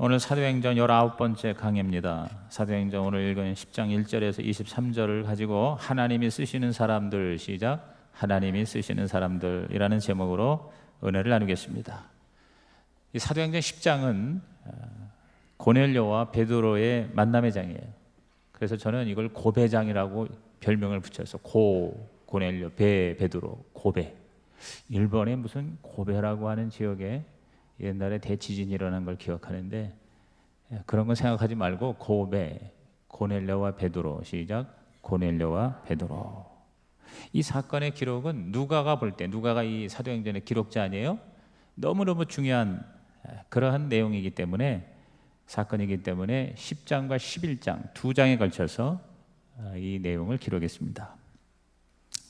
오늘 사도행전 19번째 강해입니다. 사도행전 오늘 읽은 10장 1절에서 23절을 가지고 하나님이 쓰시는 사람들, 시작, 하나님이 쓰시는 사람들이라는 제목으로 은혜를 나누겠습니다. 이 사도행전 10장은 고넬료와 베드로의 만남의 장이에요. 그래서 저는 이걸 고배장이라고 별명을 붙여서 고넬료, 베드로, 고배. 일본에 무슨 고배라고 하는 지역에 옛날에 대지진이 일어난 걸 기억하는데, 그런 건 생각하지 말고 고넬료와 베드로, 시작, 고넬료와 베드로. 이 사건의 기록은 누가가 볼 때, 누가가 이 사도행전의 기록자 아니에요? 너무너무 중요한 그러한 내용이기 때문에, 사건이기 때문에 10장과 11장 두 장에 걸쳐서 이 내용을 기록했습니다.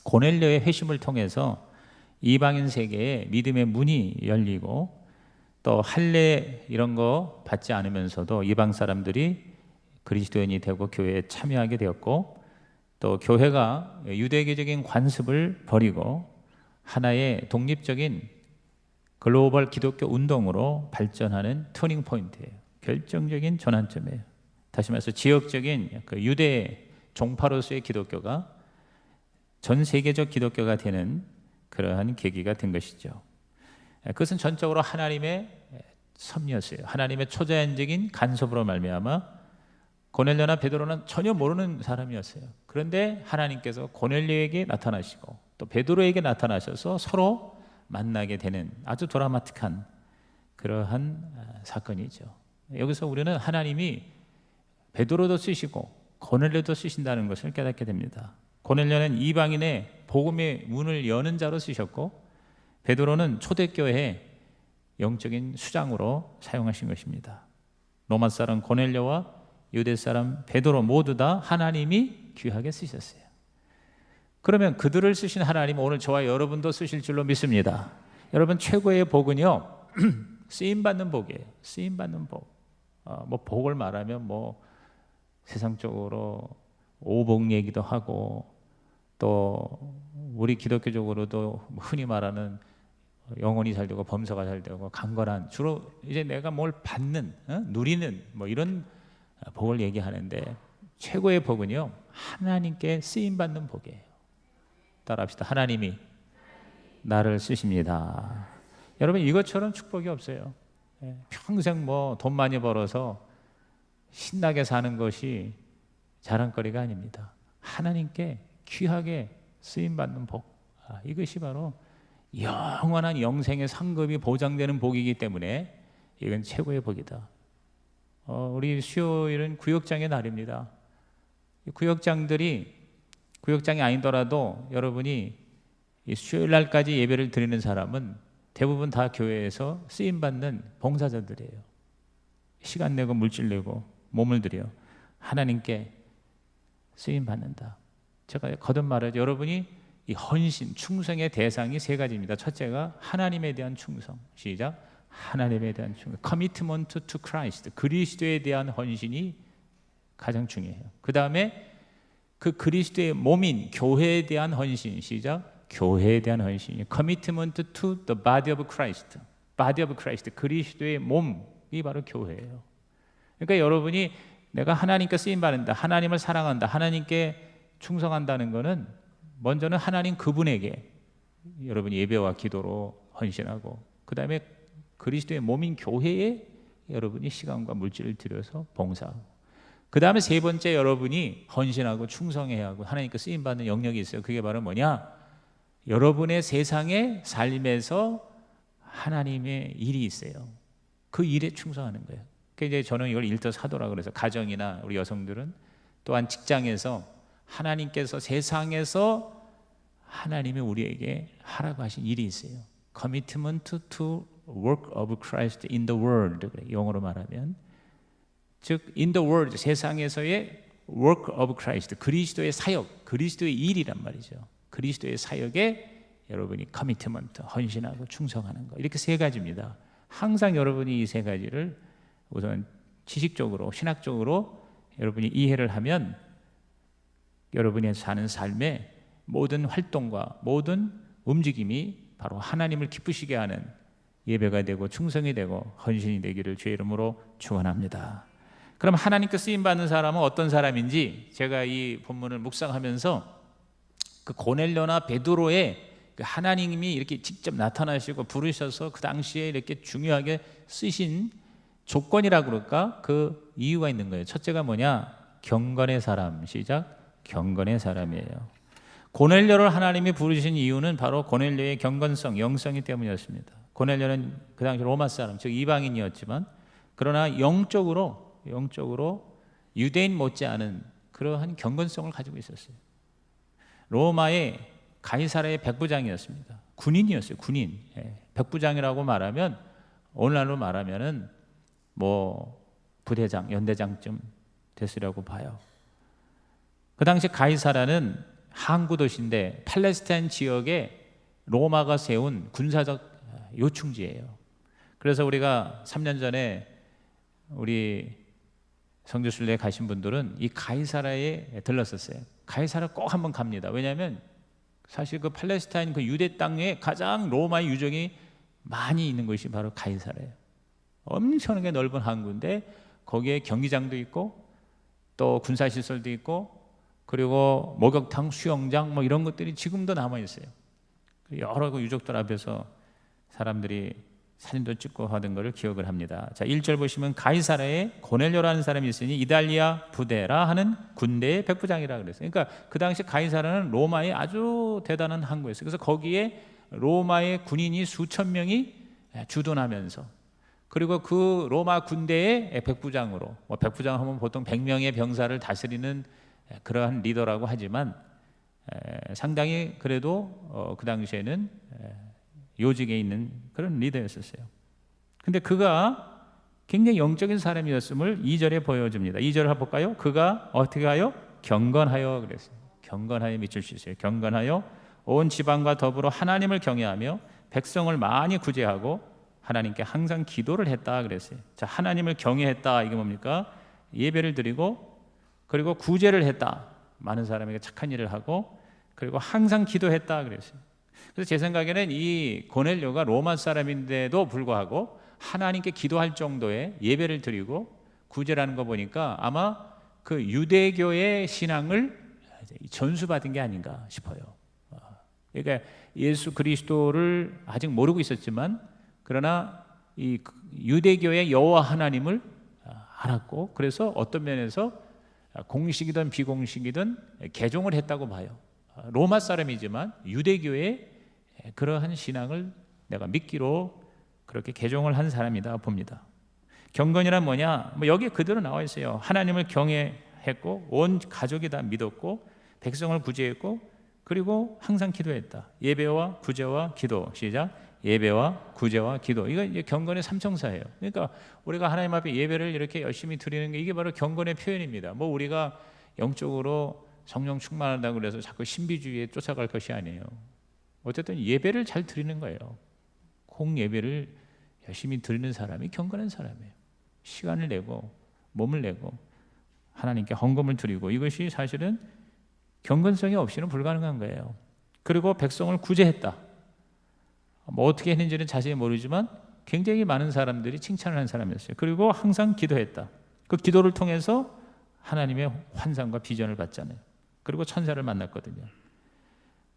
고넬료의 회심을 통해서 이방인 세계에 믿음의 문이 열리고, 또 할례 이런 거 받지 않으면서도 이방 사람들이 그리스도인이 되고 교회에 참여하게 되었고, 또 교회가 유대교적인 관습을 버리고 하나의 독립적인 글로벌 기독교 운동으로 발전하는 터닝 포인트예요. 결정적인 전환점이에요. 다시 말해서 지역적인 그 유대 종파로서의 기독교가 전 세계적 기독교가 되는 그러한 계기가 된 것이죠. 그것은 전적으로 하나님의 섭리였어요. 하나님의 초자연적인 간섭으로 말미암아 고넬료나 베드로는 전혀 모르는 사람이었어요. 그런데 하나님께서 고넬료에게 나타나시고 또 베드로에게 나타나셔서 서로 만나게 되는 아주 드라마틱한 그러한 사건이죠. 여기서 우리는 하나님이 베드로도 쓰시고 고넬료도 쓰신다는 것을 깨닫게 됩니다. 고넬료는 이방인의 복음의 문을 여는 자로 쓰셨고, 베드로는 초대교회의 영적인 수장으로 사용하신 것입니다. 로마 사람 고넬료와 유대 사람 베드로 모두 다 하나님이 귀하게 쓰셨어요. 그러면 그들을 쓰신 하나님 오늘 저와 여러분도 쓰실 줄로 믿습니다. 여러분, 최고의 복은요 쓰임받는 복이에요. 쓰임받는 복. 복을 말하면 세상적으로 오복 얘기도 하고, 또 우리 기독교적으로도 흔히 말하는 영혼이 잘 되고 범사가 잘 되고 강건한, 주로 이제 내가 뭘 받는, 누리는 이런 복을 얘기하는데, 최고의 복은요 하나님께 쓰임 받는 복이에요. 따라합시다. 하나님이 나를 쓰십니다. 여러분, 이것처럼 축복이 없어요. 평생 돈 많이 벌어서 신나게 사는 것이 자랑거리가 아닙니다. 하나님께 귀하게 쓰임 받는 복, 이것이 바로 영원한 영생의 상급이 보장되는 복이기 때문에 이건 최고의 복이다. 우리 수요일은 구역장의 날입니다. 구역장이 아니더라도 여러분이 수요일 날까지 예배를 드리는 사람은 대부분 다 교회에서 쓰임받는 봉사자들이에요. 시간 내고 물질 내고 몸을 들여 하나님께 쓰임받는다. 제가 거듭 말하죠. 여러분이 이 헌신, 충성의 대상이 세 가지입니다. 첫째가 하나님에 대한 충성. 시작. 하나님에 대한 충성. Commitment to Christ. 그리스도에 대한 헌신이 가장 중요해요. 그 다음에 그 그리스도의 몸인 교회에 대한 헌신. 시작. 교회에 대한 헌신이 Commitment to the body of Christ. Body of Christ. 그리스도의 몸이 바로 교회예요. 그러니까 여러분이 내가 하나님께 쓰임받는다, 하나님을 사랑한다, 하나님께 충성한다는 것은 먼저는 하나님 그분에게 여러분이 예배와 기도로 헌신하고, 그 다음에 그리스도의 몸인 교회에 여러분이 시간과 물질을 들여서 봉사하고, 그 다음에 세 번째 여러분이 헌신하고 충성해야 하고 하나님께 쓰임받는 영역이 있어요. 그게 바로 뭐냐? 여러분의 세상의 삶에서 하나님의 일이 있어요. 그 일에 충성하는 거예요. 그러니까 이제 저는 이걸 일터사도라고 그래서, 가정이나 우리 여성들은 또한 직장에서 하나님께서 세상에서 하나님이 우리에게 하라고 하신 일이 있어요. Commitment to work of Christ in the world. 영어로 말하면 즉 in the world, 세상에서의 work of Christ, 그리스도의 사역, 그리스도의 일이란 말이죠. 그리스도의 사역에 여러분이 commitment, 헌신하고 충성하는 거, 이렇게 세 가지입니다. 항상 여러분이 이 세 가지를 우선 지식적으로, 신학적으로 여러분이 이해를 하면 여러분이 사는 삶의 모든 활동과 모든 움직임이 바로 하나님을 기쁘시게 하는 예배가 되고 충성이 되고 헌신이 되기를 주의 이름으로 축원합니다. 그럼 하나님께 쓰임 받는 사람은 어떤 사람인지 제가 이 본문을 묵상하면서 그 고넬료나 베드로의 그 하나님이 이렇게 직접 나타나시고 부르셔서 그 당시에 이렇게 중요하게 쓰신 조건이라 그럴까? 그 이유가 있는 거예요. 첫째가 뭐냐? 경건의 사람. 시작. 경건의 사람이에요. 고넬료를 하나님이 부르신 이유는 바로 고넬료의 경건성, 영성이 때문이었습니다. 고넬료는 그 당시 로마 사람, 즉 이방인이었지만 그러나 영적으로 유대인 못지않은 그러한 경건성을 가지고 있었어요. 로마의 가이사라의 백부장이었습니다. 군인이었어요. 군인. 백부장이라고 말하면 오늘날로 말하면은 뭐 부대장, 연대장쯤 됐으라고 봐요. 그 당시 가이사라는 항구 도시인데 팔레스타인 지역에 로마가 세운 군사적 요충지예요. 그래서 우리가 3년 전에 우리 성지순례에 가신 분들은 이 가이사라에 들렀었어요. 가이사라 꼭 한번 갑니다. 왜냐하면 사실 그 팔레스타인 그 유대 땅에 가장 로마의 유적이 많이 있는 곳이 바로 가이사라예요. 엄청나게 넓은 항구인데 거기에 경기장도 있고 또 군사시설도 있고 그리고 목욕탕, 수영장 뭐 이런 것들이 지금도 남아 있어요. 여러 그 유적들 앞에서 사람들이 사진도 찍고 하던 것을 기억을 합니다. 자, 1절 보시면 가이사라에 고넬료라는 사람이 있으니 이달리아 부대라 하는 군대의 백부장이라 그랬어요. 그러니까 그 당시 가이사라는 로마의 아주 대단한 항구였어요. 그래서 거기에 로마의 군인이 수천 명이 주둔하면서 그리고 그 로마 군대의 백부장으로 백부장 하면 보통 100명의 병사를 다스리는 그러한 리더라고 하지만 상당히 그래도 그 당시에는 요직에 있는 그런 리더였었어요. 근데 그가 굉장히 영적인 사람이었음을 2절에 보여줍니다. 2절을 볼까요? 그가 어떻게 하여? 경건하여 그랬어요. 경건하여 미칠 수 있어요. 경건하여 온 지방과 더불어 하나님을 경외하며 백성을 많이 구제하고 하나님께 항상 기도를 했다 그랬어요. 자, 하나님을 경외했다. 이게 뭡니까? 예배를 드리고 그리고 구제를 했다. 많은 사람에게 착한 일을 하고 그리고 항상 기도했다 그랬어요. 그래서 제 생각에는 이 고넬료가 로마 사람인데도 불구하고 하나님께 기도할 정도의 예배를 드리고 구제라는 거 보니까 아마 그 유대교의 신앙을 전수받은 게 아닌가 싶어요. 그러니까 예수 그리스도를 아직 모르고 있었지만 그러나 이 유대교의 여호와 하나님을 알았고 그래서 어떤 면에서 공식이든 비공식이든 개종을 했다고 봐요. 로마 사람이지만 유대교의 그러한 신앙을 내가 믿기로 그렇게 개종을 한 사람이다 봅니다. 경건이란 뭐냐? 뭐 여기에 그대로 나와 있어요. 하나님을 경외했고 온 가족이 다 믿었고 백성을 구제했고 그리고 항상 기도했다. 예배와 구제와 기도. 시작. 예배와 구제와 기도. 이거 이제 경건의 삼총사예요. 그러니까 우리가 하나님 앞에 예배를 이렇게 열심히 드리는 게 이게 바로 경건의 표현입니다. 뭐 우리가 영적으로 성령 충만하다고 그래서 자꾸 신비주의에 쫓아갈 것이 아니에요. 어쨌든 예배를 잘 드리는 거예요. 공 예배를 열심히 드리는 사람이 경건한 사람이에요. 시간을 내고 몸을 내고 하나님께 헌금을 드리고 이것이 사실은 경건성이 없이는 불가능한 거예요. 그리고 백성을 구제했다. 뭐 어떻게 했는지는 자세히 모르지만 굉장히 많은 사람들이 칭찬을 한 사람이었어요. 그리고 항상 기도했다. 그 기도를 통해서 하나님의 환상과 비전을 받잖아요. 그리고 천사를 만났거든요.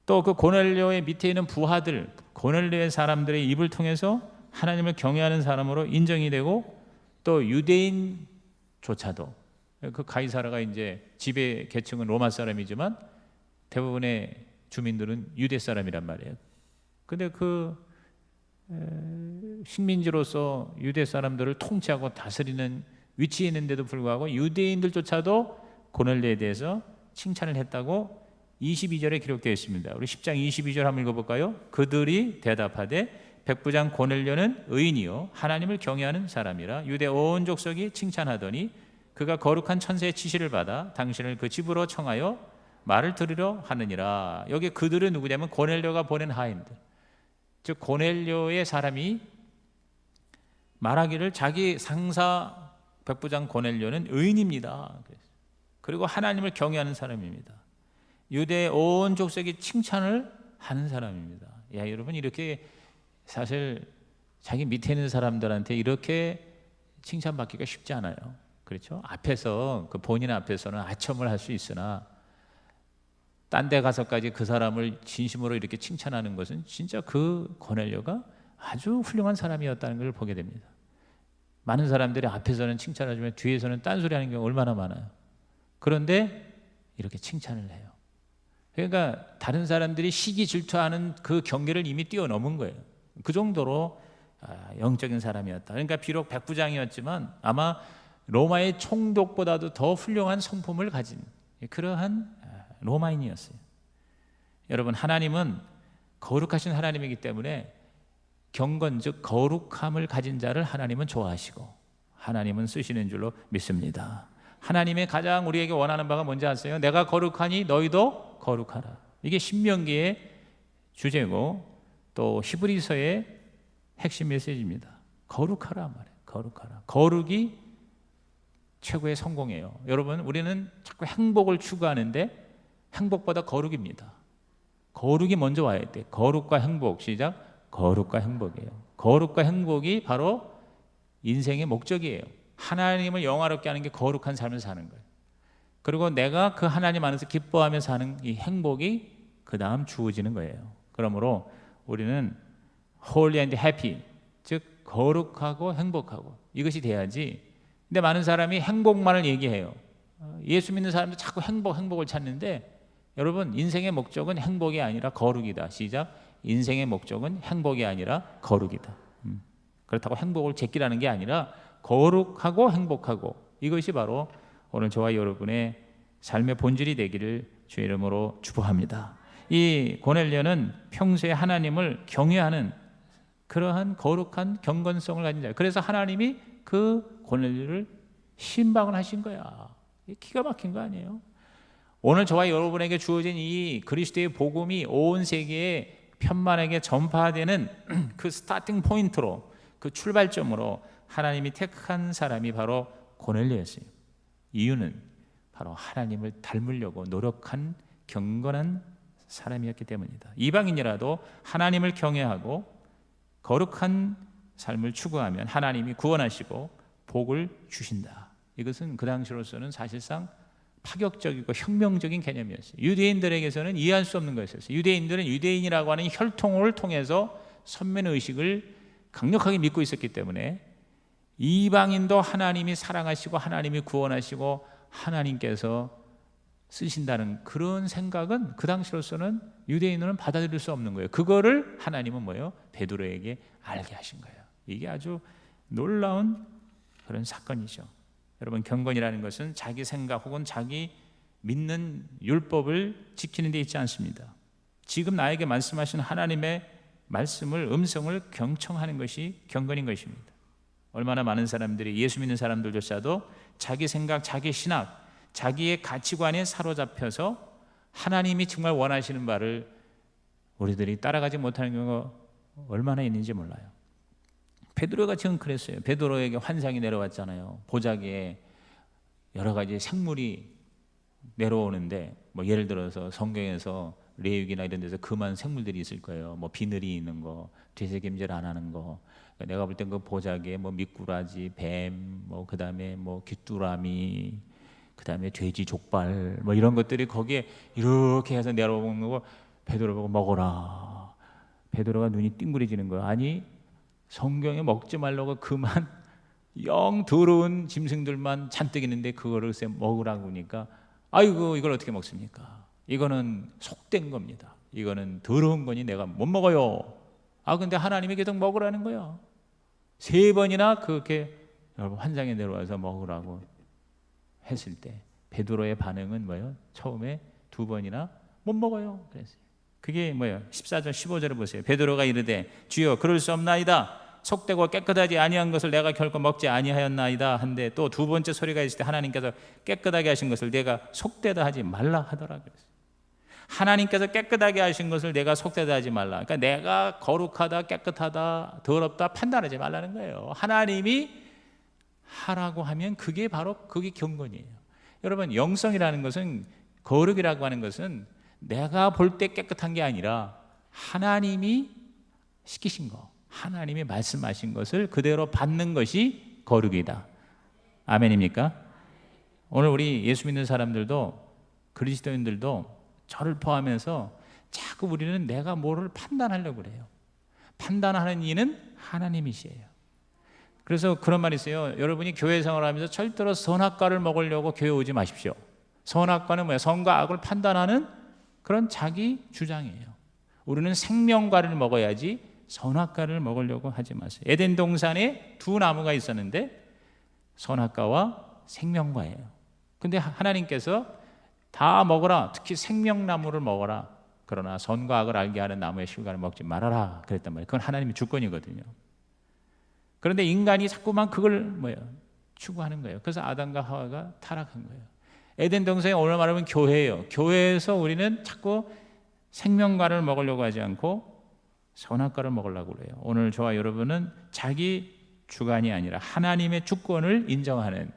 또 그 고넬료의 밑에 있는 부하들, 고넬료의 사람들의 입을 통해서 하나님을 경외하는 사람으로 인정이 되고 또 유대인조차도 그 가이사라가 이제 지배 계층은 로마 사람이지만 대부분의 주민들은 유대 사람이란 말이에요. 근데 그 식민지로서 유대 사람들을 통치하고 다스리는 위치에 있는데도 불구하고 유대인들조차도 고넬료에 대해서 칭찬을 했다고 22절에 기록되어 있습니다. 우리 10장 22절 한번 읽어볼까요? 그들이 대답하되 백부장 고넬료는 의인이요 하나님을 경외하는 사람이라 유대 온 족속이 칭찬하더니 그가 거룩한 천사의 지시를 받아 당신을 그 집으로 청하여 말을 들으려 하느니라. 여기 그들은 누구냐면 고넬료가 보낸 하인들, 즉 고넬료의 사람이 말하기를 자기 상사 백부장 고넬료는 의인입니다. 그리고 하나님을 경외하는 사람입니다. 유대 온 족속이 칭찬을 하는 사람입니다. 야, 여러분 이렇게 사실 자기 밑에 있는 사람들한테 이렇게 칭찬받기가 쉽지 않아요. 그렇죠? 앞에서 그 본인 앞에서는 아첨을 할 수 있으나 딴 데 가서까지 그 사람을 진심으로 이렇게 칭찬하는 것은 진짜 그 고넬료가 아주 훌륭한 사람이었다는 걸 보게 됩니다. 많은 사람들이 앞에서는 칭찬해주면 뒤에서는 딴소리하는 경우가 얼마나 많아요. 그런데 이렇게 칭찬을 해요. 그러니까 다른 사람들이 시기 질투하는 그 경계를 이미 뛰어넘은 거예요. 그 정도로 영적인 사람이었다. 그러니까 비록 백부장이었지만 아마 로마의 총독보다도 더 훌륭한 성품을 가진 그러한 로마인이었어요. 여러분, 하나님은 거룩하신 하나님이기 때문에 경건, 즉 거룩함을 가진 자를 하나님은 좋아하시고 하나님은 쓰시는 줄로 믿습니다. 하나님의 가장 우리에게 원하는 바가 뭔지 아세요? 내가 거룩하니 너희도 거룩하라. 이게 신명기의 주제고 또 히브리서의 핵심 메시지입니다. 거룩하라 말이에요. 거룩하라. 거룩이 최고의 성공이에요. 여러분, 우리는 자꾸 행복을 추구하는데 행복보다 거룩입니다. 거룩이 먼저 와야 돼. 거룩과 행복. 시작. 거룩과 행복이에요. 거룩과 행복이 바로 인생의 목적이에요. 하나님을 영화롭게 하는 게 거룩한 삶을 사는 거예요. 그리고 내가 그 하나님 안에서 기뻐하며 사는 이 행복이 그 다음 주어지는 거예요. 그러므로 우리는 holy and happy, 즉 거룩하고 행복하고 이것이 돼야지. 근데 많은 사람이 행복만을 얘기해요. 예수 믿는 사람도 자꾸 행복을 찾는데 여러분, 인생의 목적은 행복이 아니라 거룩이다. 시작. 인생의 목적은 행복이 아니라 거룩이다. 그렇다고 행복을 제끼라는 게 아니라 거룩하고 행복하고, 이것이 바로 오늘 저와 여러분의 삶의 본질이 되기를 주의 이름으로 축복합니다. 이 고넬료는 평소에 하나님을 경외하는 그러한 거룩한 경건성을 가진 자예요. 그래서 하나님이 그 고넬료를 신방을 하신 거야. 기가 막힌 거 아니에요? 오늘 저와 여러분에게 주어진 이 그리스도의 복음이 온 세계에 편만하게 전파되는 그 스타팅 포인트로, 그 출발점으로 하나님이 택한 사람이 바로 고넬료였어요. 이유는 바로 하나님을 닮으려고 노력한 경건한 사람이었기 때문이다. 이방인이라도 하나님을 경외하고 거룩한 삶을 추구하면 하나님이 구원하시고 복을 주신다. 이것은 그 당시로서는 사실상 파격적이고 혁명적인 개념이었어요. 유대인들에게서는 이해할 수 없는 것이었어요. 유대인들은 유대인이라고 하는 혈통을 통해서 선면의식을 강력하게 믿고 있었기 때문에 이방인도 하나님이 사랑하시고 하나님이 구원하시고 하나님께서 쓰신다는 그런 생각은 그 당시로서는 유대인들은 받아들일 수 없는 거예요. 그거를 하나님은 뭐예요? 베드로에게 알게 하신 거예요. 이게 아주 놀라운 그런 사건이죠. 여러분, 경건이라는 것은 자기 생각 혹은 자기 믿는 율법을 지키는 데 있지 않습니다. 지금 나에게 말씀하신 하나님의 말씀을, 음성을 경청하는 것이 경건인 것입니다. 얼마나 많은 사람들이, 예수 믿는 사람들조차도 자기 생각, 자기 신학, 자기의 가치관에 사로잡혀서 하나님이 정말 원하시는 바를 우리들이 따라가지 못하는 경우가 얼마나 있는지 몰라요. 베드로가 지금 그랬어요. 베드로에게 환상이 내려왔잖아요. 보자기에 여러 가지 생물이 내려오는데, 뭐 예를 들어서 성경에서 레위기나 이런 데서 금한 생물들이 있을 거예요. 뭐 비늘이 있는 거, 되새김질 안 하는 거. 그러니까 내가 볼 땐 그 보자기에 뭐 미꾸라지, 뱀, 뭐 그다음에 뭐 귀뚜라미, 그다음에 돼지 족발, 뭐 이런 것들이 거기에 이렇게 해서 내려오는 거고, 베드로 보고 먹어라. 베드로가 눈이 띵그레지는 거야. 아니, 성경에 먹지 말라고 그만 영 더러운 짐승들만 잔뜩 있는데 그거를 먹으라고 하니까, 아이고 이걸 어떻게 먹습니까? 이거는 속된 겁니다. 이거는 더러운 거니 내가 못 먹어요. 근데 하나님이 계속 먹으라는 거야. 3번이나 그렇게 여러분 환상에 내려와서 먹으라고 했을 때 베드로의 반응은 뭐예요? 처음에 2번이나 못 먹어요 그랬어요. 그게 뭐예요? 14절 15절을 보세요. 베드로가 이르되 주여 그럴 수 없나이다. 속되고 깨끗하지 아니한 것을 내가 결코 먹지 아니하였나이다 한데, 또 2번째 소리가 있을 때 하나님께서 깨끗하게 하신 것을 내가 속되다 하지 말라 하더라 그랬어요. 하나님께서 깨끗하게 하신 것을 내가 속되다 하지 말라. 그러니까 내가 거룩하다, 깨끗하다, 더럽다 판단하지 말라는 거예요. 하나님이 하라고 하면 그게 경건이에요. 여러분, 영성이라는 것은, 거룩이라고 하는 것은 내가 볼 때 깨끗한 게 아니라 하나님이 시키신 거, 하나님이 말씀하신 것을 그대로 받는 것이 거룩이다. 아멘입니까? 오늘 우리 예수 믿는 사람들도 그리스도인들도 저를 포함해서 자꾸 우리는 내가 뭐를 판단하려고 그래요. 판단하는 이는 하나님이시에요. 그래서 그런 말이 있어요. 여러분이 교회 생활하면서 절대로 선악과를 먹으려고 교회 오지 마십시오. 선악과는 뭐예요? 선과 악을 판단하는 그런 자기 주장이에요. 우리는 생명과를 먹어야지 선악과를 먹으려고 하지 마세요. 에덴 동산에 두 나무가 있었는데 선악과와 생명과예요. 근데 하나님께서 다 먹어라, 특히 생명나무를 먹어라, 그러나 선과 악을 알게 하는 나무의 실과를 먹지 말아라 그랬단 말이에요. 그건 하나님의 주권이거든요. 그런데 인간이 자꾸만 그걸 추구하는 거예요. 그래서 아담과 하와가 타락한 거예요. 에덴 동산에 오늘 말하면 교회예요. 교회에서 우리는 자꾸 생명과를 먹으려고 하지 않고 선악과를 먹으려고 그래요. 오늘 저와 여러분은 자기 주관이 아니라 하나님의 주권을 인정하는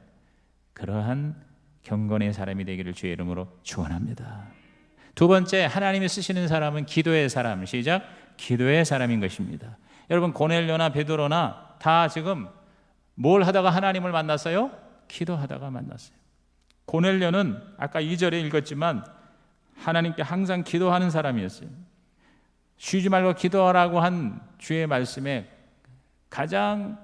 그러한 경건의 사람이 되기를 주의 이름으로 축원합니다. 두 번째, 하나님이 쓰시는 사람은 기도의 사람. 시작. 기도의 사람인 것입니다. 여러분, 고넬료나 베드로나 다 지금 뭘 하다가 하나님을 만났어요? 기도하다가 만났어요. 고넬료는 아까 2절에 읽었지만 하나님께 항상 기도하는 사람이었어요. 쉬지 말고 기도하라고 한 주의 말씀에 가장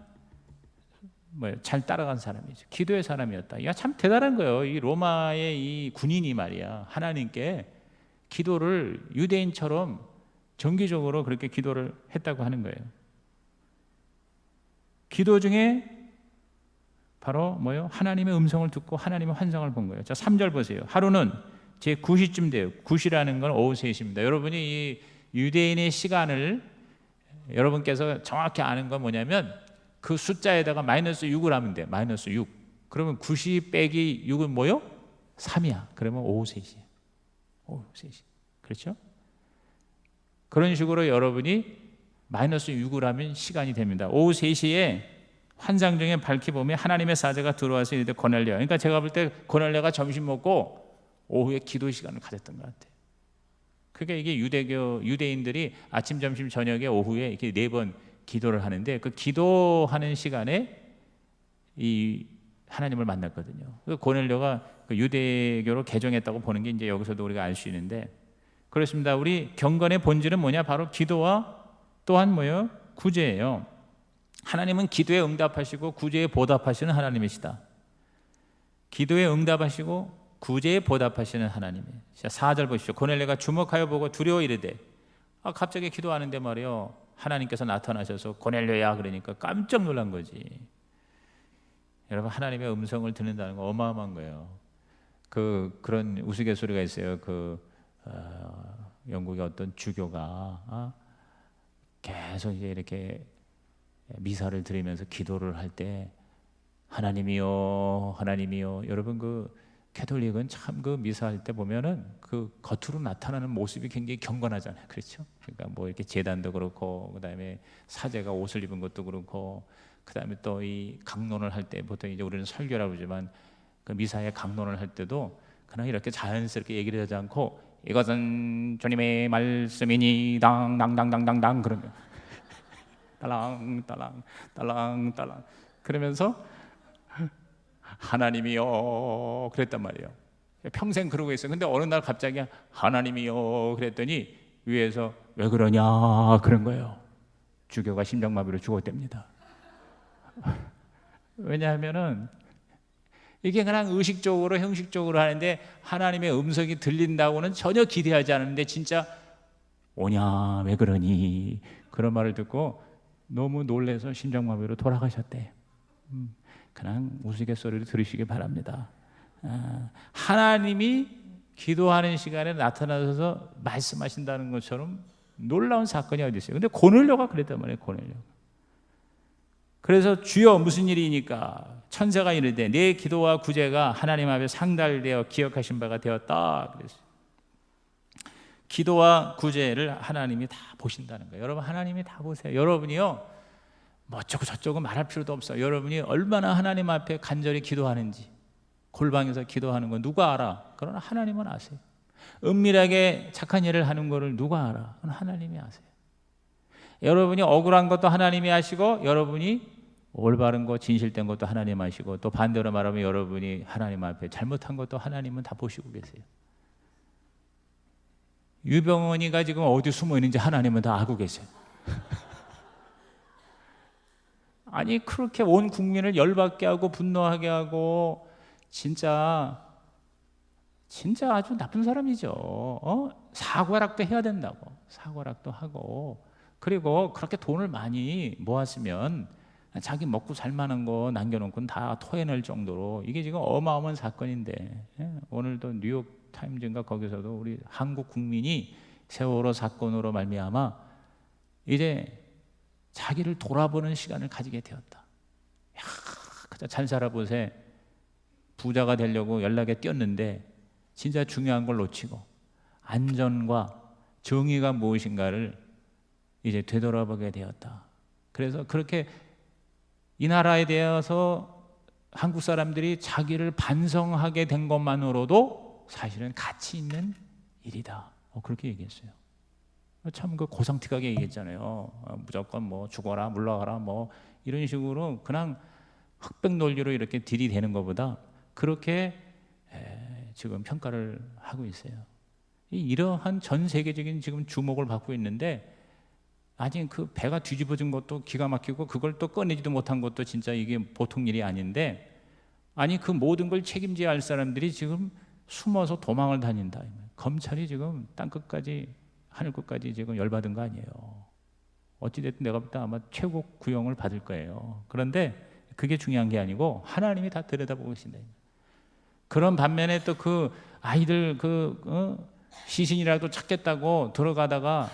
잘 따라간 사람이죠. 기도의 사람이었다. 야, 참 대단한 거예요. 이 로마의 이 군인이 말이야, 하나님께 기도를 유대인처럼 정기적으로 그렇게 기도를 했다고 하는 거예요. 기도 중에 바로 하나님의 음성을 듣고 하나님의 환상을 본 거예요. 자, 3절 보세요. 하루는 제 9시쯤 돼요. 9시라는 건 오후 3시입니다. 여러분이 이 유대인의 시간을 여러분께서 정확히 아는 건 뭐냐면 그 숫자에다가 마이너스 6을 하면 돼. 마이너스 6. 그러면 9시 빼기 6은 뭐요? 3이야. 그러면 오후 3시. 오후 3시. 그렇죠? 그런 식으로 여러분이 마이너스 6을 하면 시간이 됩니다. 오후 3시에 환상 중에 밝히 보면 하나님의 사자가 들어와서 이르되 고넬료. 그러니까 제가 볼 때 고넬료가 점심 먹고 오후에 기도 시간을 가졌던 것 같아요. 그게 이게 유대인들이 아침, 점심, 저녁에 오후에 이렇게 4번 기도를 하는데 그 기도하는 시간에 이 하나님을 만났거든요. 그 고넬료가 그 유대교로 개종했다고 보는 게 이제 여기서도 우리가 알 수 있는데, 그렇습니다. 우리 경건의 본질은 뭐냐? 바로 기도와 또한 구제예요. 하나님은 기도에 응답하시고 구제에 보답하시는 하나님이시다. 기도에 응답하시고 구제에 보답하시는 하나님이에요. 4절 보십시오. 고넬료가 주목하여 보고 두려워 이르되, 갑자기 기도하는데 말이요, 하나님께서 나타나셔서 고넬료야 그러니까 깜짝 놀란 거지. 여러분, 하나님의 음성을 듣는다는 건 어마어마한 거예요. 그런 우스갯소리가 있어요. 영국의 어떤 주교가 계속 이제 이렇게 미사를 드리면서 기도를 할 때 하나님이요, 하나님이요. 여러분, 캐톨릭은 참 미사할 때 보면은 겉으로 나타나는 모습이 굉장히 경건하잖아요. 그렇죠? 그러니까 이렇게 제단도 그렇고, 그다음에 사제가 옷을 입은 것도 그렇고, 그다음에 또 이 강론을 할 때 보통 이제 우리는 설교라고 그러지만 그 미사의 강론을 할 때도 그냥 이렇게 자연스럽게 얘기를 하지 않고 이것은 주님의 말씀이니 당당당당당당 그러면 딸랑딸랑 딸랑딸랑 그러면서 하나님이요 그랬단 말이에요. 평생 그러고 있어요. 근데 어느 날 갑자기 하나님이요 그랬더니 위에서 왜 그러냐 그런 거예요. 주교가 심장마비로 죽었답니다. 왜냐하면은 이게 그냥 의식적으로 형식적으로 하는데 하나님의 음성이 들린다고는 전혀 기대하지 않았는데 진짜 오냐 왜 그러니 그런 말을 듣고 너무 놀라서 심장마비로 돌아가셨대. 그냥 우스갯소리를 들으시기 바랍니다. 하나님이 기도하는 시간에 나타나셔서 말씀하신다는 것처럼 놀라운 사건이 어디 있어요. 근데 고넬료가 그랬단 말이에요. 고넬료. 그래서 주여 무슨 일이니까 천사가 이르되 내 기도와 구제가 하나님 앞에 상달되어 기억하신 바가 되었다. 그랬어요. 기도와 구제를 하나님이 다 보신다는 거예요. 여러분, 하나님이 다 보세요. 여러분이요 뭐 어쩌고 저쩌고 말할 필요도 없어요. 여러분이 얼마나 하나님 앞에 간절히 기도하는지, 골방에서 기도하는 건 누가 알아? 그러나 하나님은 아세요. 은밀하게 착한 일을 하는 거를 누가 알아? 그건 하나님이 아세요. 여러분이 억울한 것도 하나님이 아시고, 여러분이 올바른 것, 진실된 것도 하나님 아시고, 또 반대로 말하면 여러분이 하나님 앞에 잘못한 것도 하나님은 다 보시고 계세요. 유병헌이가 지금 어디 숨어 있는지 하나님은 다 알고 계세요. 아니 그렇게 온 국민을 열받게 하고 분노하게 하고 진짜 아주 나쁜 사람이죠. 사과락도 해야 된다고. 사과락도 하고, 그리고 그렇게 돈을 많이 모았으면 자기 먹고 살만한 거 남겨놓고는 다 토해낼 정도로, 이게 지금 어마어마한 사건인데, 오늘도 뉴욕 타임즈인가 거기서도 우리 한국 국민이 세월호 사건으로 말미암아 이제 자기를 돌아보는 시간을 가지게 되었다. 야, 그저 잘 살아보세. 부자가 되려고 연락에 뛰었는데 진짜 중요한 걸 놓치고 안전과 정의가 무엇인가를 이제 되돌아보게 되었다. 그래서 그렇게 이 나라에 대해서 한국 사람들이 자기를 반성하게 된 것만으로도 사실은 가치 있는 일이다. 그렇게 얘기했어요. 참 그 고상틱하게 얘기했잖아요. 무조건 뭐 죽어라, 물러가라, 뭐 이런 식으로 그냥 흑백 논리로 이렇게 들이대는 것보다 그렇게 지금 평가를 하고 있어요. 이러한 전 세계적인 지금 주목을 받고 있는데, 아직 그 배가 뒤집어진 것도 기가 막히고 그걸 또 꺼내지도 못한 것도 진짜 이게 보통 일이 아닌데, 아니 그 모든 걸 책임져야 할 사람들이 지금 숨어서 도망을 다닌다. 검찰이 지금 땅끝까지 하늘 끝까지 지금 열받은 거 아니에요. 어찌됐든 내가 볼 때 아마 최고 구형을 받을 거예요. 그런데 그게 중요한 게 아니고 하나님이 다 들여다보고 계신다. 그런 반면에 또 그 아이들 시신이라도 찾겠다고 들어가다가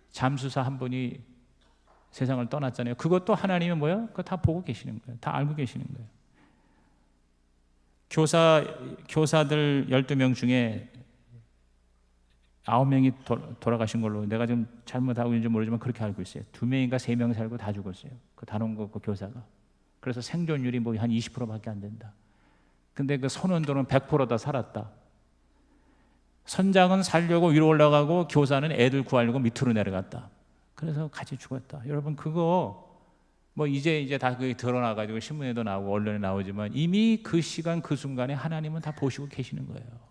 잠수사 한 분이 세상을 떠났잖아요. 그것도 하나님이 뭐야? 그거 다 보고 계시는 거예요. 다 알고 계시는 거예요. 교사들 12명 중에 9명이 돌아가신 걸로 내가 좀 잘못하고 있는지 모르지만 그렇게 알고 있어요. 2명인가 3명 살고 다 죽었어요. 그 단원고 그 교사가. 그래서 생존율이 뭐 한 20%밖에 안 된다. 근데 그 선원들은 100% 다 살았다. 선장은 살려고 위로 올라가고 교사는 애들 구하려고 밑으로 내려갔다. 그래서 같이 죽었다. 여러분 그거 뭐 이제 다 그게 드러나가지고 신문에도 나오고 언론에 나오지만 이미 그 시간 그 순간에 하나님은 다 보시고 계시는 거예요.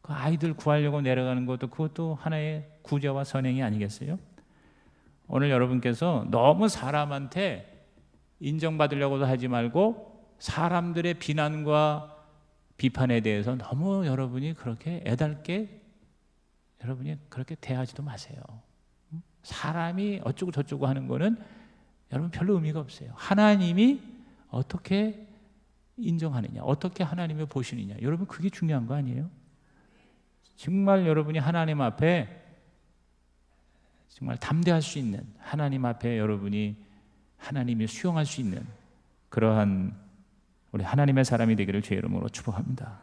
그 아이들 구하려고 내려가는 것도 그것도 하나의 구제와 선행이 아니겠어요? 오늘 여러분께서 너무 사람한테 인정받으려고도 하지 말고 사람들의 비난과 비판에 대해서 너무 여러분이 그렇게 애달게 여러분이 그렇게 대하지도 마세요. 사람이 어쩌고 저쩌고 하는 거는 여러분 별로 의미가 없어요. 하나님이 어떻게 인정하느냐, 어떻게 하나님을 보시느냐, 여러분 그게 중요한 거 아니에요? 정말 여러분이 하나님 앞에 정말 담대할 수 있는, 하나님 앞에 여러분이 하나님이 수용할 수 있는 그러한 우리 하나님의 사람이 되기를 주의 이름으로 축복합니다.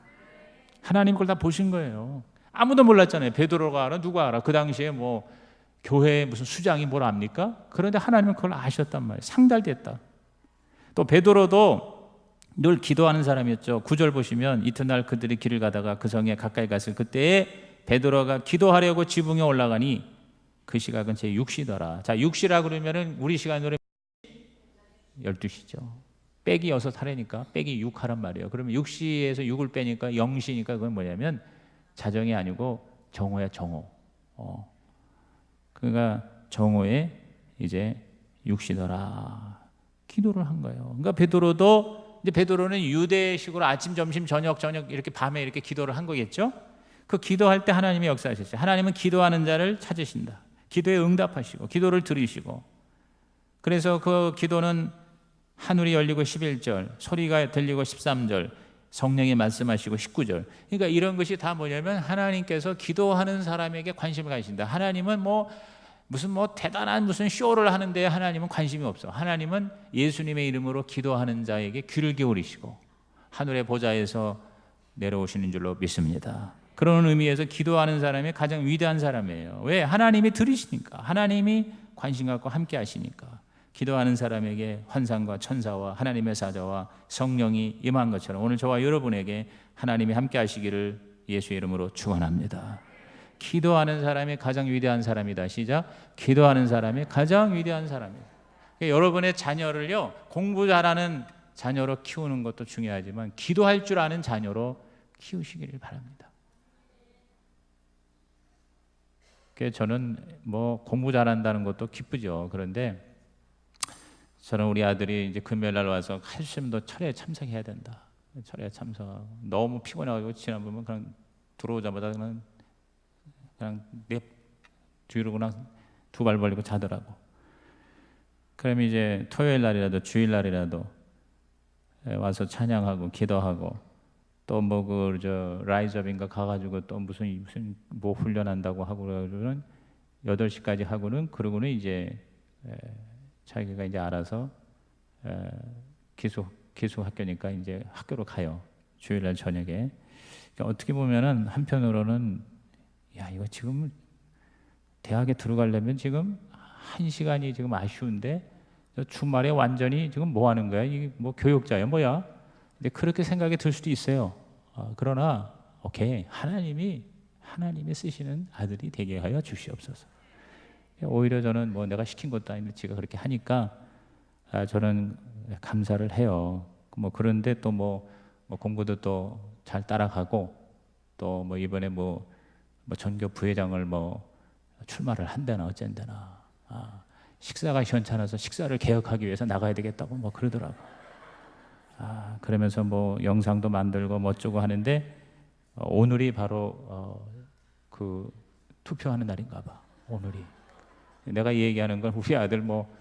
하나님 그걸 다 보신 거예요. 아무도 몰랐잖아요. 베드로가 알아? 누가 알아? 그 당시에 뭐 교회에 무슨 수장이 뭘 압니까? 그런데 하나님은 그걸 아셨단 말이에요. 상달됐다. 또 베드로도 늘 기도하는 사람이었죠. 9절 보시면 이튿날 그들이 길을 가다가 그 성에 가까이 갔을 그때에 베드로가 기도하려고 지붕에 올라가니 그 시각은 제 6시더라. 자, 6시라 그러면은 우리 시간으로 12시죠. 빼기 6 하라니까 빼기 6 하란 말이에요. 그러면 6시에서 6을 빼니까 0시니까 그건 뭐냐면 자정이 아니고 정오야, 정오. 그러니까 정오에 이제 6시더라. 기도를 한 거예요. 그러니까 베드로는 유대식으로 아침, 점심, 저녁 이렇게 밤에 이렇게 기도를 한 거겠죠? 그 기도할 때 하나님이 역사하셨어요. 하나님은 기도하는 자를 찾으신다. 기도에 응답하시고 기도를 들으시고, 그래서 그 기도는 하늘이 열리고 11절, 소리가 들리고 13절, 성령이 말씀하시고 19절. 그러니까 이런 것이 다 뭐냐면 하나님께서 기도하는 사람에게 관심을 가지신다. 하나님은 무슨 대단한 무슨 쇼를 하는데 하나님은 관심이 없어. 하나님은 예수님의 이름으로 기도하는 자에게 귀를 기울이시고 하늘의 보좌에서 내려오시는 줄로 믿습니다. 그런 의미에서 기도하는 사람이 가장 위대한 사람이에요. 왜? 하나님이 들으시니까, 하나님이 관심 갖고 함께 하시니까. 기도하는 사람에게 환상과 천사와 하나님의 사자와 성령이 임한 것처럼 오늘 저와 여러분에게 하나님이 함께 하시기를 예수의 이름으로 축원합니다. 기도하는 사람이 가장 위대한 사람이다. 시작. 기도하는 사람이 가장 위대한 사람이다. 그러니까 여러분의 자녀를요, 공부 잘하는 자녀로 키우는 것도 중요하지만 기도할 줄 아는 자녀로 키우시기를 바랍니다. 그래서 저는 뭐 공부 잘한다는 것도 기쁘죠. 그런데 저는 우리 아들이 이제 금요일 날 와서 할 수 있으면 너 철회에 참석해야 된다. 철회에 참석하고 너무 피곤해가지고 지난번에 그냥 들어오자마자 그냥 내 뒤로 그냥 두 발 벌리고 자더라고. 그럼 이제 토요일 날이라도 주일 날이라도 와서 찬양하고 기도하고 또 뭐 그 저 라이즈업인가 가가지고 또 무슨 뭐 훈련한다고 하고 그러고는 8시까지 하고는 그러고는 이제 자기가 이제 알아서 기숙 학교니까 이제 학교로 가요. 주일날 저녁에. 그러니까 어떻게 보면은 한편으로는 야 이거 지금 대학에 들어가려면 지금 1시간이 지금 아쉬운데 주말에 완전히 지금 뭐 하는 거야? 이게 뭐 교육자야 뭐야? 근데 그렇게 생각이 들 수도 있어요. 그러나 오케이 하나님이 쓰시는 아들이 되게 하여 주시옵소서. 오히려 저는 뭐 내가 시킨 것도 아닌데 지가 그렇게 하니까 저는 감사를 해요. 뭐 그런데 또 뭐 공부도 또 잘 따라가고 또 뭐 이번에 뭐 전교 부회장을 뭐 출마를 한다나 어쩐다나 식사가 시원찮아서 식사를 개혁하기 위해서 나가야 되겠다고 뭐 그러더라고. 그러면서 뭐 영상도 만들고 뭐 어쩌고 하는데 오늘이 바로 그 투표하는 날인가 봐. 오늘이. 내가 얘기하는 건 우리 아들 뭐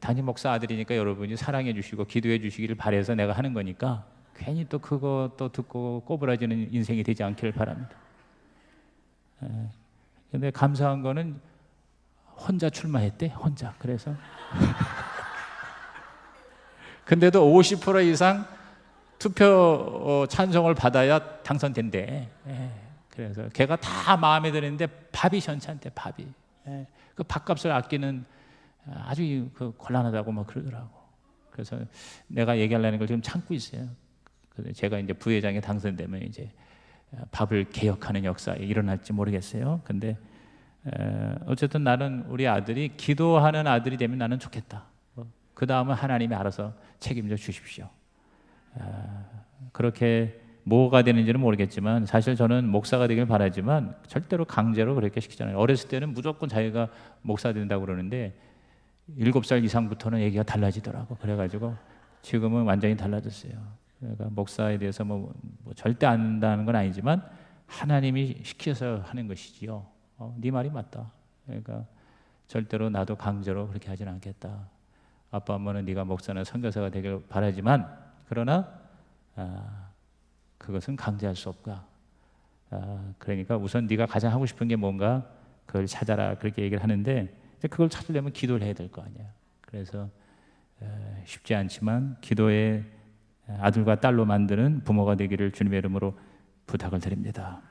담임 목사 아들이니까 여러분이 사랑해 주시고 기도해 주시기를 바라서 내가 하는 거니까 괜히 또 그거 또 듣고 꼬부라지는 인생이 되지 않기를 바랍니다. 근데 감사한 거는 혼자 출마했대. 혼자. 그래서 근데도 50% 이상 투표 찬성을 받아야 당선된대. 그래서 걔가 다 마음에 드는데 밥이 시원찮대. 밥이. 그 밥값을 아끼는 아주 그 곤란하다고 막 그러더라고. 그래서 내가 얘기하려는 걸 지금 참고 있어요. 그래서 제가 이제 부회장에 당선되면 이제 밥을 개혁하는 역사에 일어날지 모르겠어요. 근데 어쨌든 나는 우리 아들이 기도하는 아들이 되면 나는 좋겠다. 그 다음은 하나님이 알아서 책임져 주십시오. 그렇게 뭐가 되는지는 모르겠지만 사실 저는 목사가 되길 바라지만 절대로 강제로 그렇게 시키지 않아요. 어렸을 때는 무조건 자기가 목사 된다고 그러는데 7살 이상부터는 얘기가 달라지더라고. 그래가지고 지금은 완전히 달라졌어요. 그러니까 목사에 대해서 뭐 절대 안 한다는 건 아니지만 하나님이 시켜서 하는 것이지요. 네 말이 맞다. 그러니까 절대로 나도 강제로 그렇게 하지는 않겠다. 아빠 엄마는 네가 목사나 선교사가 되길 바라지만 그러나 그것은 강제할 수 없다. 그러니까 우선 네가 가장 하고 싶은 게 뭔가 그걸 찾아라 그렇게 얘기를 하는데 그걸 찾으려면 기도를 해야 될 거 아니야. 그래서 쉽지 않지만 기도의 아들과 딸로 만드는 부모가 되기를 주님의 이름으로 부탁을 드립니다.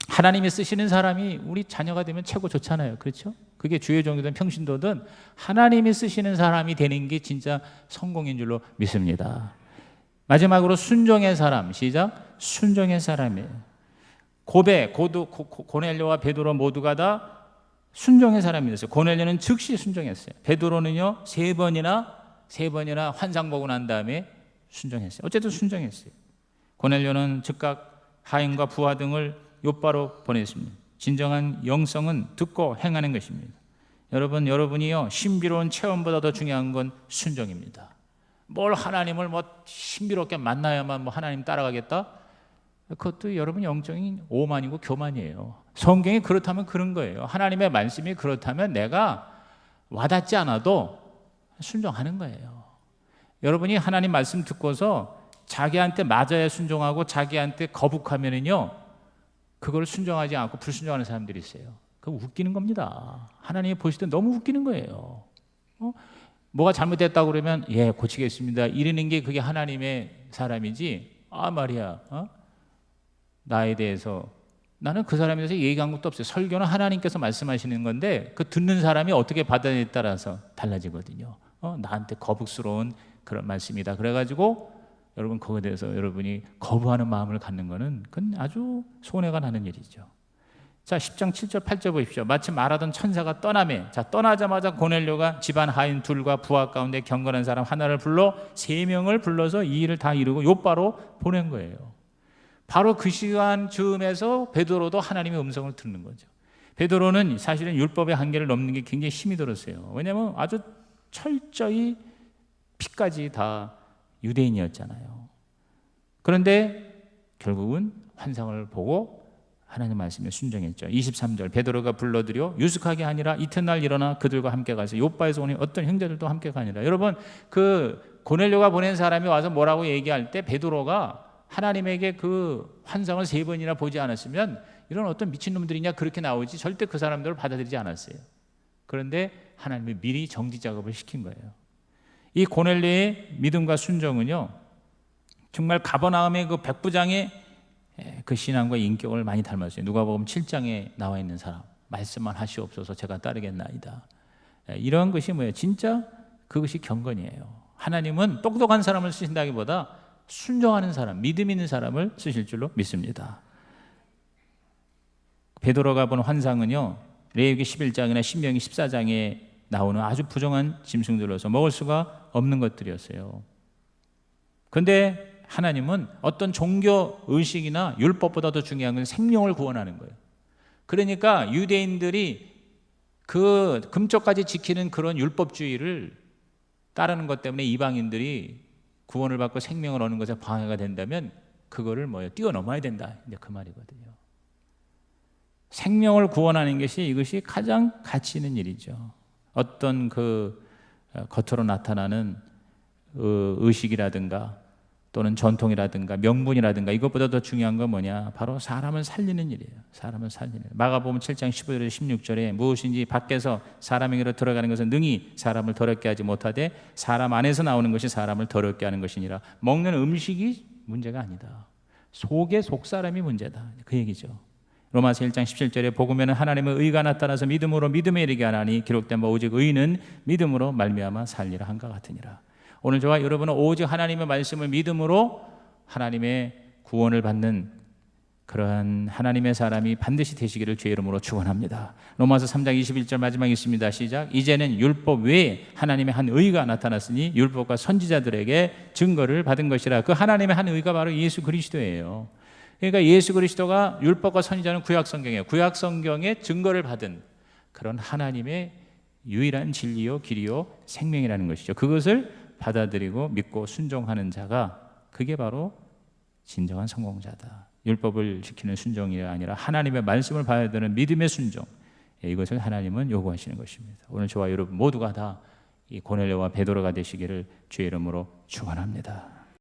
하나님이 쓰시는 사람이 우리 자녀가 되면 최고 좋잖아요. 그렇죠? 그게 주의 종이든 평신도든 하나님이 쓰시는 사람이 되는 게 진짜 성공인 줄로 믿습니다. 마지막으로 순종의 사람. 시작. 순종의 사람이에요. 고넬료와 베드로 모두가 다 순종의 사람이었어요. 고넬료는 즉시 순종했어요. 베드로는요 3번이나 환상 보고 난 다음에 순종했어요. 어쨌든 순종했어요. 고넬료는 즉각 하인과 부하 등을 욥바로 보냈습니다. 진정한 영성은 듣고 행하는 것입니다. 여러분이요 신비로운 체험보다 더 중요한 건 순종입니다. 뭘 하나님을 뭐 신비롭게 만나야만 뭐 하나님 따라가겠다? 그것도 여러분 영적인 오만이고 교만이에요. 성경이 그렇다면 그런 거예요. 하나님의 말씀이 그렇다면 내가 와닿지 않아도 순종하는 거예요. 여러분이 하나님 말씀 듣고서 자기한테 맞아야 순종하고 자기한테 거북하면은요 그걸 순종하지 않고 불순종하는 사람들이 있어요. 그거 웃기는 겁니다. 하나님이 보실 때 너무 웃기는 거예요. 뭐가 잘못됐다고 그러면 예 고치겠습니다 이러는 게 그게 하나님의 사람이지 말이야 나에 대해서 나는 그 사람에 대해서 얘기한 것도 없어요. 설교는 하나님께서 말씀하시는 건데 그 듣는 사람이 어떻게 받아들이냐에 따라서 달라지거든요. 나한테 거북스러운 그런 말씀이다 그래가지고 여러분 그거에 대해서 여러분이 거부하는 마음을 갖는 거는 그건 아주 손해가 나는 일이죠. 자, 10장 7절 8절 보십시오. 마치 말하던 천사가 떠나매, 자, 떠나자마자 고넬료가 집안 하인 둘과 부하 가운데 경건한 사람 하나를 불러 3명을 불러서 이 일을 다 이루고 요바로 보낸 거예요. 바로 그 시간 즈음에서 베드로도 하나님의 음성을 듣는 거죠. 베드로는 사실은 율법의 한계를 넘는 게 굉장히 힘이 들었어요. 왜냐하면 아주 철저히 피까지 다 유대인이었잖아요. 그런데 결국은 환상을 보고 하나님 말씀에 순종했죠. 23절 베드로가 불러들여 유숙하게 아니라 이튿날 일어나 그들과 함께 가서 요바에서 오니 어떤 형제들도 함께 가니라. 여러분, 그 고넬료가 보낸 사람이 와서 뭐라고 얘기할 때 베드로가 하나님에게 그 환상을 3번이나 보지 않았으면 이런 어떤 미친놈들이냐 그렇게 나오지 절대 그 사람들을 받아들이지 않았어요. 그런데 하나님이 미리 정지 작업을 시킨 거예요. 이 고넬료의 믿음과 순종은요, 정말 가버나움의 그 백부장의 그 신앙과 인격을 많이 닮았어요. 누가복음 7장에 나와 있는 사람, 말씀만 하시옵소서 제가 따르겠나이다. 이런 것이 뭐예요? 진짜 그것이 경건이에요. 하나님은 똑똑한 사람을 쓰신다기보다 순종하는 사람, 믿음 있는 사람을 쓰실 줄로 믿습니다. 베드로가 본 환상은요, 레위기 11장이나 신명기 14장에 나오는 아주 부정한 짐승들로서 먹을 수가 없는 것들이었어요. 그런데 하나님은 어떤 종교 의식이나 율법보다 더 중요한 건 생명을 구원하는 거예요. 그러니까 유대인들이 그 금쪽까지 지키는 그런 율법주의를 따르는 것 때문에 이방인들이 구원을 받고 생명을 얻는 것에 방해가 된다면 그거를 뛰어넘어야 된다. 이제 그 말이거든요. 생명을 구원하는 것이 이것이 가장 가치 있는 일이죠. 어떤 그 겉으로 나타나는 의식이라든가 또는 전통이라든가 명분이라든가 이것보다 더 중요한 건 뭐냐? 바로 사람을 살리는 일이에요. 사람을 살리는 일. 마가복음 7장 15절에서 16절에 무엇인지 밖에서 사람에게로 들어가는 것은 능히 사람을 더럽게 하지 못하되 사람 안에서 나오는 것이 사람을 더럽게 하는 것이니라. 먹는 음식이 문제가 아니다. 속의 속사람이 문제다. 그 얘기죠. 로마서 1장 17절에 복음에는 하나님의 의가 나타나서 믿음으로 믿음에 이르게 하나니 기록된 바 오직 의인은 믿음으로 말미암아 살리라 한것 같으니라. 오늘 저와 여러분은 오직 하나님의 말씀을 믿음으로 하나님의 구원을 받는 그러한 하나님의 사람이 반드시 되시기를 주의 이름으로 축원합니다. 로마서 3장 21절 마지막에 있습니다. 시작. 이제는 율법 외에 하나님의 한 의가 나타났으니 율법과 선지자들에게 증거를 받은 것이라. 그 하나님의 한 의가 바로 예수 그리스도예요. 그러니까 예수 그리스도가 율법과 선지자는 구약성경이에요. 구약성경의 증거를 받은 그런 하나님의 유일한 진리요 길이요 생명이라는 것이죠. 그것을 받아들이고 믿고 순종하는 자가 그게 바로 진정한 성공자다. 율법을 지키는 순종이 아니라 하나님의 말씀을 받아들이는 믿음의 순종, 이것을 하나님은 요구하시는 것입니다. 오늘 저와 여러분 모두가 다 이 고넬료와 베드로가 되시기를 주의 이름으로 축원합니다.